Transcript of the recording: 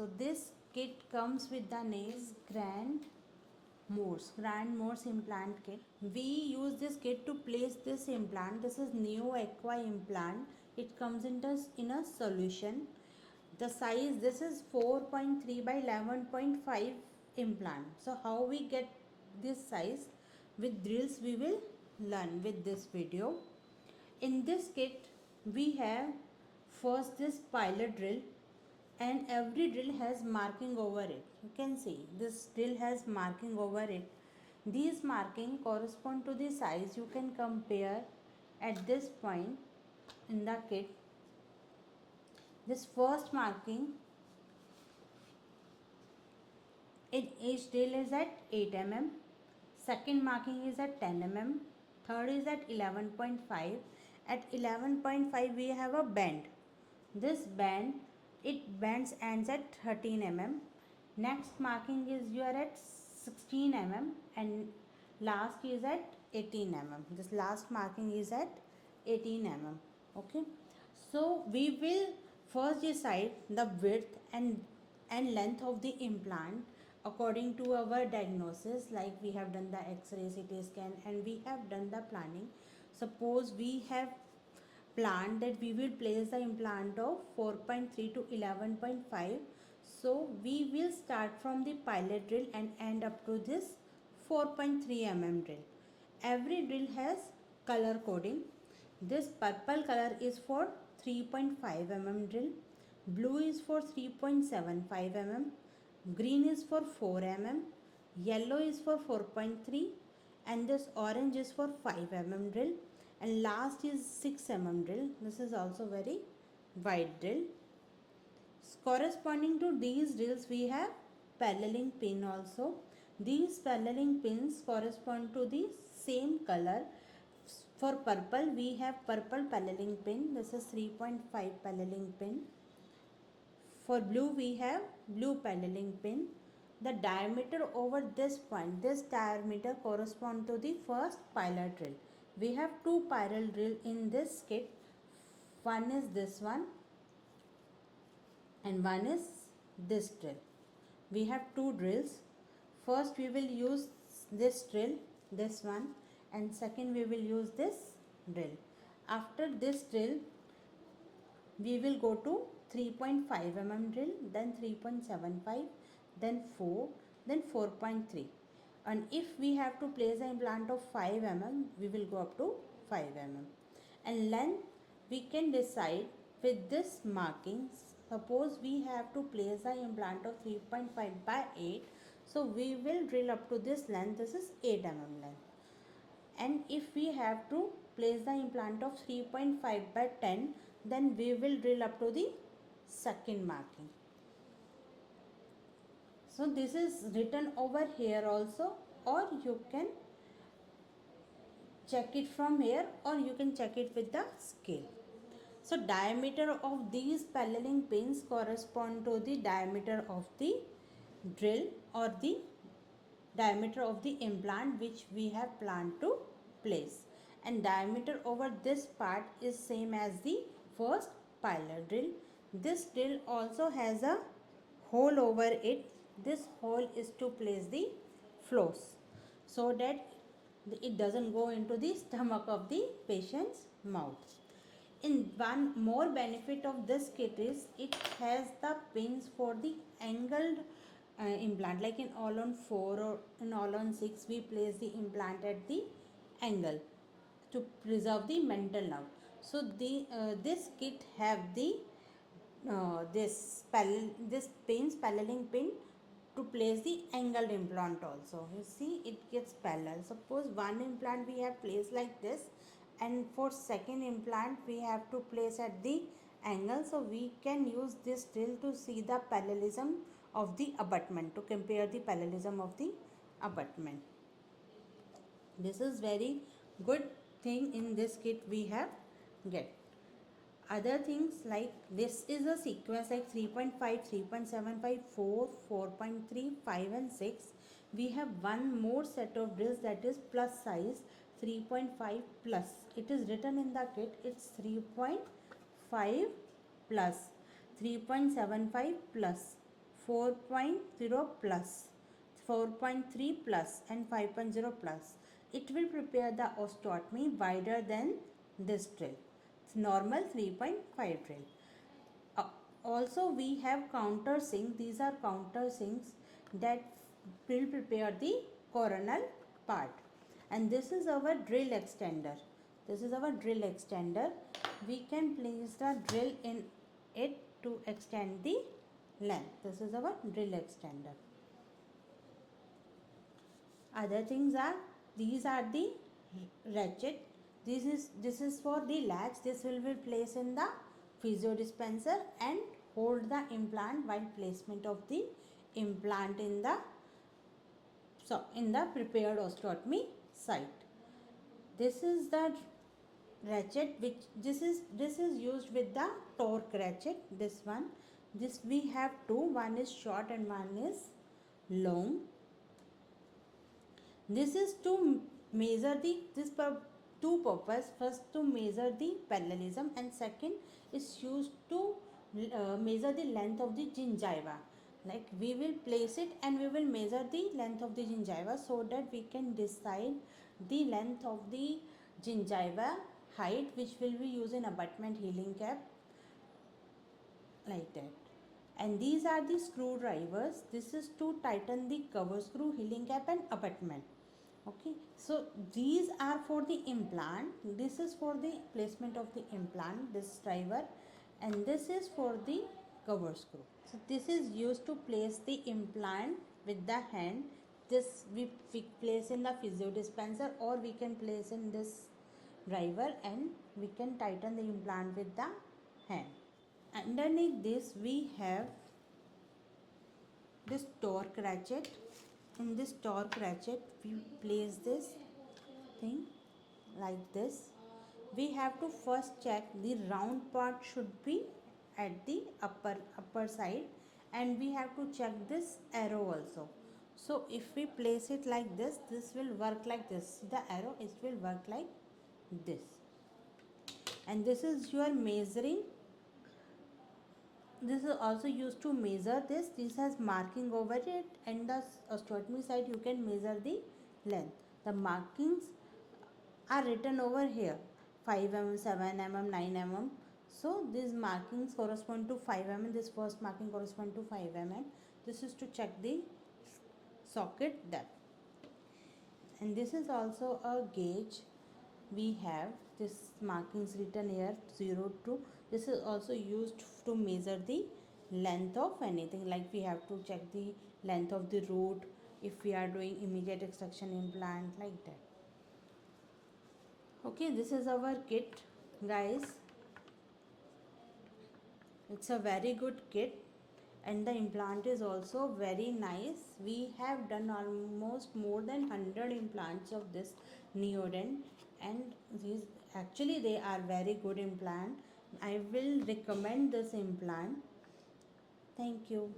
So this kit comes with the name Grand Morse implant kit. We use this kit to place this implant. This is Neo Aqua implant. It comes in a solution. The size, this is 4.3 by 11.5 implant. So how we get this size? With drills we will learn with this video. In this kit we have first this pilot drill, and every drill has marking over it. You can see this drill has marking over it. These marking correspond to the size. You can compare at this point in the kit. This first marking in each drill is at 8 mm, second marking is at 10 mm, third is at 11.5. At 11.5 we have a bend. This bend, it bends ends at 13 mm. Next marking is you are at 16 mm, and last is at 18 mm. This last marking is at 18 mm. Okay, so we will first decide the width and length of the implant according to our diagnosis. Like we have done the x-ray, CT scan, and we have done the planning. Suppose we have planned that we will place the implant of 4.3 to 11.5. So we will start from the pilot drill and end up to this 4.3 mm drill. Every drill has color coding. This purple color is for 3.5 mm drill, blue is for 3.75 mm, green is for 4 mm, yellow is for 4.3, and this orange is for 5 mm drill, and last is 6 mm drill. This is also very wide drill. Corresponding to these drills we have paralleling pin also. These paralleling pins correspond to the same color. For purple we have purple paralleling pin. This is 3.5 paralleling pin. For blue we have blue paralleling pin. The diameter over this point, this diameter correspond to the first pilot drill. We have two spiral drill in this kit. One is this one and one is this drill. We have two drills. First we will use this drill, this one, and second we will use this drill. After this drill we will go to 3.5 mm drill, then 3.75, then 4, then 4.3. And if we have to place an implant of 5 mm, we will go up to 5 mm. And length we can decide with this markings. Suppose we have to place the implant of 3.5 by 8, so we will drill up to this length. This is 8 mm length. And if we have to place the implant of 3.5 by 10, then we will drill up to the second marking. So this is written over here also, or you can check it from here, or you can check it with the scale. So diameter of these paralleling pins correspond to the diameter of the drill or the diameter of the implant which we have planned to place. And diameter over this part is same as the first pilot drill. This drill also has a hole over it. This hole is to place the floss so that it doesn't go into the stomach of the patient's mouth. In one more benefit of this kit is it has the pins for the angled implant. Like in all on 4 or in all on 6 we place the implant at the angle to preserve the mental nerve. So this kit have the this pins, paralleling pin, to place the angled implant also. You see it gets parallel. Suppose one implant we have placed like this, and for second implant we have to place at the angle. So we can use this drill to see the parallelism of the abutment, to compare the parallelism of the abutment. This is very good thing in this kit we have get. Other things like this is a sequence like 3.5, 3.75, 4, 4.3, 5 and 6. We have one more set of drills, that is plus size 3.5 plus. It is written in the kit, it's 3.5 plus, 3.75 plus, 4.0 plus, 4.3 plus and 5.0 plus. It will prepare the osteotomy wider than this drill. It's normal 3.5 drill. Uh, Also we have countersinks. These are countersinks that will prepare the coronal part. And this is our drill extender. This is our drill extender. We can place the drill in it to extend the length. This is our drill extender. Other things are, these are the ratchet. This is for the latch. This will be placed in the physio dispenser and hold the implant while placement of the implant in the prepared osteotomy site. This is the ratchet, which this is used with the torque ratchet. This we have two. One is short and one is long. This is to measure two purpose. First, to measure the parallelism, and second is used to measure the length of the gingiva. Like, we will place it and we will measure the length of the gingiva so that we can decide the length of the gingiva height, which will be used in abutment healing cap, like that. And these are the screwdrivers. This is to tighten the cover screw, healing cap and abutment. Okay, so these are for the implant. This is for the placement of the implant, this driver, and this is for the cover screw. So this is used to place the implant with the hand. This we place in the physio dispenser, or we can place in this driver and we can tighten the implant with the hand. Underneath this we have this torque ratchet. In this torque ratchet we place this thing like this. We have to first check the round part should be at the upper side, and we have to check this arrow also. So if we place it like this, this will work like this. The arrow, it will work like this. And this is your measuring. This is also used to measure this. This has marking over it, and the osteotomy side you can measure the length. The markings are written over here: 5 mm, 7 mm, 9 mm. So these markings correspond to 5 mm. This first marking correspond to 5 mm. This is to check the socket depth. And this is also a gauge. We have this markings written here, 0 to. This is also used to measure the length of anything, like we have to check the length of the root if we are doing immediate extraction implant, like that. Okay, this is our kit, guys. It's a very good kit, and the implant is also very nice. We have done almost more than 100 implants of this Neodent, and these actually they are very good implant. I will recommend this implant. Thank you.